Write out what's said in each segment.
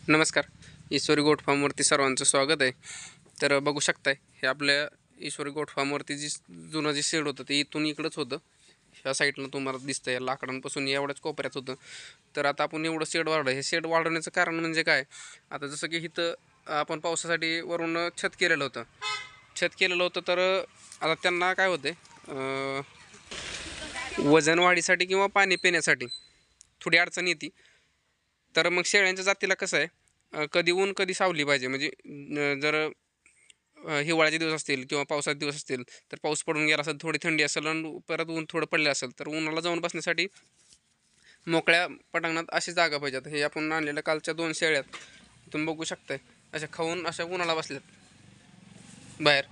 नमस्कार. ईश्वरी गोट फार्मवरती सर्वांचं स्वागत आहे. तर बघू शकताय हे आपल्या ईश्वरी गोट फार्मवरती जुनं जे शेड होतं ते इथून इकडंच होतं. ह्या साईडनं तुम्हाला दिसतंय लाकडांपासून एवढ्याच कोपऱ्यात होतं. तर आता आपण एवढं शेड वाढलं. हे शेड वाढवण्याचं कारण म्हणजे काय, आता जसं की इथं आपण पावसासाठी वरून छत केलेलं होतं. तर आता त्यांना काय होतं, वजन वाढीसाठी किंवा पाणी पिण्यासाठी थोडी अडचण येते. तर मग शेळ्यांच्या जातीला कसं आहे, कधी ऊन कधी सावली पाहिजे. म्हणजे जर हिवाळ्याचे दिवस असतील किंवा पावसाचे दिवस असतील, तर पाऊस पडून गेला असेल, थोडी थंडी असेल आणि परत ऊन थोडं पडलं असेल, तर उन्हाला जाऊन बसण्यासाठी मोकळ्या पटांगणात अशी जागा पाहिजे. हे आपण आणलेल्या कालच्या 2 शेळ्यात तुम्ही बघू शकताय, अशा खाऊन अशा उन्हाला बसल्यात बाहेर.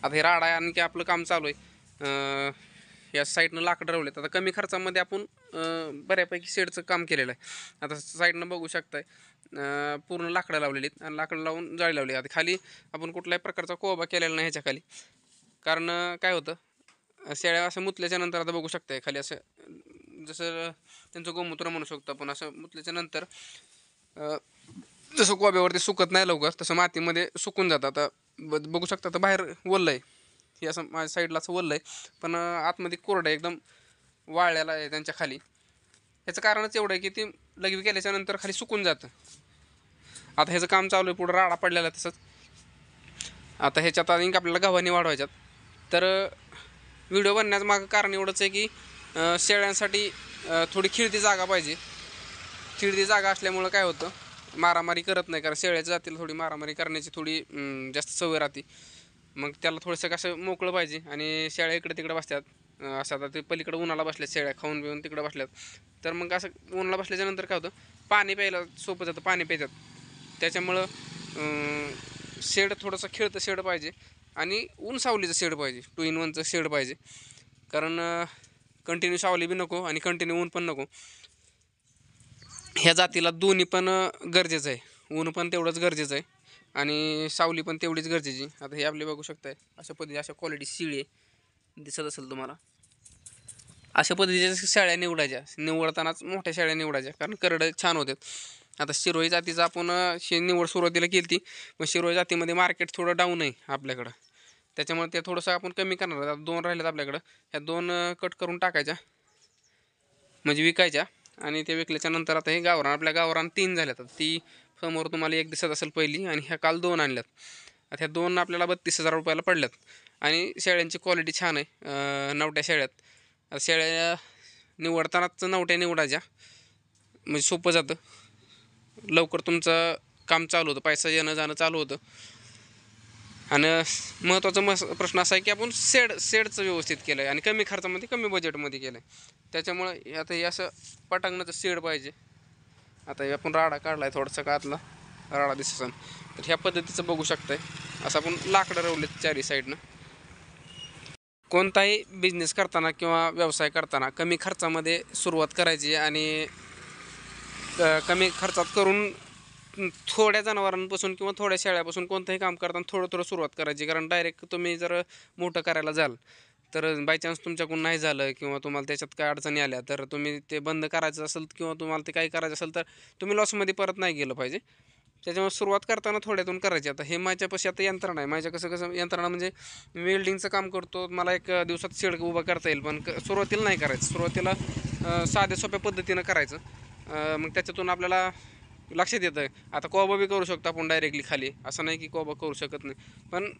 आता हे राडा आहे, आणखी आपलं काम चालू आहे. या साईडनं लाकडं रवलेत. आता कमी खर्चामध्ये आपण बऱ्यापैकी शेडचं काम केलेलं आहे. आता साईडनं बघू शकताय, पूर्ण लाकडं लावलेली आहेत आणि लाकडं लावून जाळी लावली. आता खाली आपण कुठल्याही प्रकारचा कोबा केलेला नाही ह्याच्या खाली. कारण काय होतं, शेळ्या असं मुतल्याच्या नंतर आता बघू शकताय खाली असं, जसं त्यांचं गोमूत्र म्हणू शकतो आपण, असं मुतल्याच्या नंतर जसं कोब्यावरती सुकत नाही लवकर, तसं मातीमध्ये सुकून जातं. आता बघू शकता, तर बाहेर वल्लं आहे, हे असं माझ्या साईडला असं वल्लं आहे, पण आतमध्ये कोरडं आहे, एकदम वाळलेला आहे त्यांच्या खाली. ह्याचं कारणच एवढं आहे की ती लघवी केल्याच्या नंतर खाली सुकून जातं. आता ह्याचं काम चालू आहे, पुढं राडा पडलेला आहे तसंच. आता ह्याच्यात आणखी आपल्याला गव्हाणी वाढवायच्यात. तर व्हिडिओ बनण्याचं मागं कारण एवढंच आहे की शेळ्यांसाठी थोडी खिळती जागा पाहिजे. खिळती जागा असल्यामुळं काय होतं, मारामारी करत नाही. कारण शेळ्याच्या जातीला थोडी मारामारी करण्याची थोडी जास्त सवय राहते. मग त्याला थोडंसं कसं मोकळं पाहिजे. आणि शेळ्या इकडे तिकडे बसतात, असं आता ते पलीकडे उन्हाला बसल्यात शेळ्या, खाऊन पिऊन तिकडे बसल्यात. तर मग असं उन्हाला बसल्याच्यानंतर काय होतं, पाणी प्यायला सोपं जातं, पाणी पितात. त्याच्यामुळं शेड थोडंसं खेळतं शेड पाहिजे आणि ऊन सावलीचं शेड पाहिजे, 2 in 1चं शेड पाहिजे. कारण कंटिन्यू सावली बी नको आणि कंटिन्यू ऊन पण नको. ह्या जातीला दोन्ही पण गरजेचं आहे. ऊन पण तेवढंच गरजेचं आहे आणि सावली पण तेवढीच गरजेची. आता हे आपले बघू शकताय, अशा पद्धती अशा क्वालिटी शिळी आहे, दिसत असेल तुम्हाला. अशा पद्धतीच्या शेळ्या निवडायच्या, निवडतानाच मोठ्या शेळ्या निवडायच्या, कारण करडं छान होतात. आता शिरोई जातीचं आपण निवड सुरुवातीला केली ती, पण शिरोई जातीमध्ये मार्केट थोडं डाऊन आहे आपल्याकडं. त्याच्यामुळे ते थोडंसं आपण कमी करणार. आता 2 राहिलेत आपल्याकडं, ह्या 2 कट करून टाकायच्या, म्हणजे विकायच्या. आणि ते विकल्याच्या नंतर आता हे गावरान, आपल्या गावरान 3 झाल्यात. ती समोर तुम्हाला एक दिसत असेल पहिली, आणि ह्या काल 2 आणल्यात. आता ह्या 2 आपल्याला 32,000 रुपयाला पडल्यात. आणि शेळ्यांची क्वालिटी छान आहे, नवट्या शेळ्यात. आता शेळ्या निवडतानाच नवट्या निवडायच्या, म्हणजे सोपं जातं, लवकर तुमचं काम चालू होतं, पैसा येणं जाणं चालू होतं. आणि महत्त्वाचा प्रश्न असा आहे की आपण शेडचं व्यवस्थित केलं आहे आणि कमी खर्चामध्ये कमी बजेटमध्ये केलं आहे. त्याच्यामुळं आता हे असं पटांगणाचं शेड पाहिजे. आता हे आपण राडा काढला आहे, थोडासा का आतला राडा दिसत. तर ह्या पद्धतीचं बघू शकताय, असं आपण लाकडं रवलेत चारी साईडनं. कोणताही बिझनेस करताना किंवा व्यवसाय करताना कमी खर्चामध्ये सुरुवात करायची आणि कमी खर्चात करून थोड्या जनावरांपासून किंवा थोड्या शेळ्यापासून कोणतंही काम करताना थोडं थोडं सुरुवात करायची. कारण डायरेक्ट तुम्ही जर मोठं करायला जाल, तर बाय चान्स तुमच्याकडून नाही झालं किंवा तुम्हाला त्याच्यात काय अडचणी आल्या, तर तुम्ही ते बंद करायचं असेल किंवा तुम्हाला ते काही करायचं असेल, तर तुम्ही लॉसमध्ये परत नाही गेलं पाहिजे. त्याच्यामुळे सुरुवात करताना थोड्यातून करायची. आता हे माझ्यापाशी आता यंत्रणा आहे. माझ्या कसं यंत्रणा म्हणजे मी वेल्डिंगचं काम करतो, मला 1 दिवसात शेड उभा करता येईल. पण सुरुवातीला नाही करायचं. सुरुवातीला साध्या सोप्या पद्धतीनं करायचं. मग त्याच्यातून आपल्याला लक्षात येतं. आता कोबा बी करू शकतो आपण डायरेक्टली खाली, असं नाही की कोबा करू शकत नाही. पण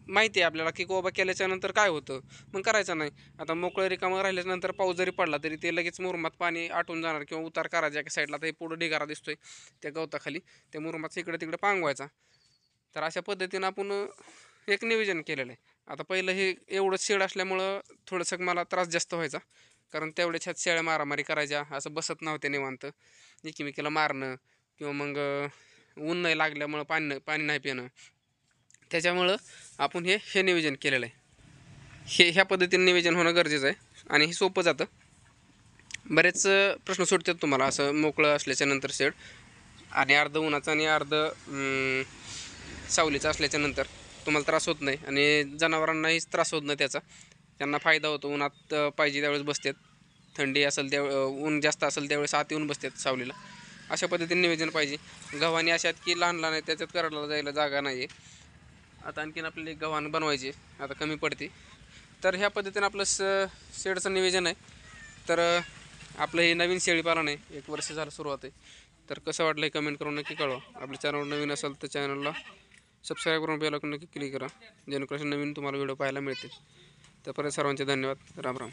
माहिती आहे आपल्याला की कोबा केल्याच्यानंतर काय होतं, मग करायचं नाही. आता मोकळं रिकामं राहिल्याच्यानंतर पाऊस जरी पडला तरी ते लगेच मुरुमात पाणी आटून जाणार किंवा उतार करायचा एका साईडला. आता हे पुढं ढिगारा दिसतोय त्या गवताखाली, त्या मुरुमाचं इकडे तिकडे पांगवायचा. तर अशा पद्धतीनं आपण एक नियोजन केलेलं आहे. आता पहिलं हे एवढं शेड असल्यामुळं थोडंसं मला त्रास जास्त व्हायचा, कारण तेवढ्याच ह्यात शेळ्या मारामारी करायच्या, असं बसत नव्हत्या निवांत, एकमेकीला मारणं किंवा मग ऊन नाही लागल्यामुळं पाणी नाही पिणं. त्याच्यामुळं आपण हे नियोजन केलेलं आहे. ह्या पद्धतीने नियोजन होणं गरजेचं आहे आणि हे सोपं जातं. बरेच प्रश्न सुटतात तुम्हाला असं मोकळं असल्याच्यानंतर शेड, आणि अर्ध उन्हाचं आणि अर्ध सावलीचं असल्याच्यानंतर तुम्हाला त्रास होत नाही आणि जनावरांनाही त्रास होत नाही त्याचा. त्यांना फायदा होतो. उन्हात पाहिजे त्यावेळेस बसतात, थंडी असेल ऊन जास्त असेल त्यावेळेस आत येऊन बसतात सावलीला. अशा पद्धतीने नियोजन पाहिजे. गव्हाणी अशा आहेत की लहान लहान आहेत, त्याच्यात करायला जायला जागा नाही आहे. आता आणखीन आपल्याला एक गव्हाण बनवायची, आता कमी पडते. तर ह्या पद्धतीने आपलं शेडचं नियोजन आहे. तर आपलं हे नवीन शेळीपालन आहे, 1 वर्ष झालं सुरुवात आहे. तर कसं वाटलं हे कमेंट करून नक्की कळवा. आपल्या चॅनलवर नवीन असाल तर चॅनलला सबस्क्राईब करून बेल आयकॉन नक्की क्लिक करा, जेणेकरून नवीन तुम्हाला व्हिडिओ पाहायला मिळतील. तर परत सर्वांचे धन्यवाद. राम राम.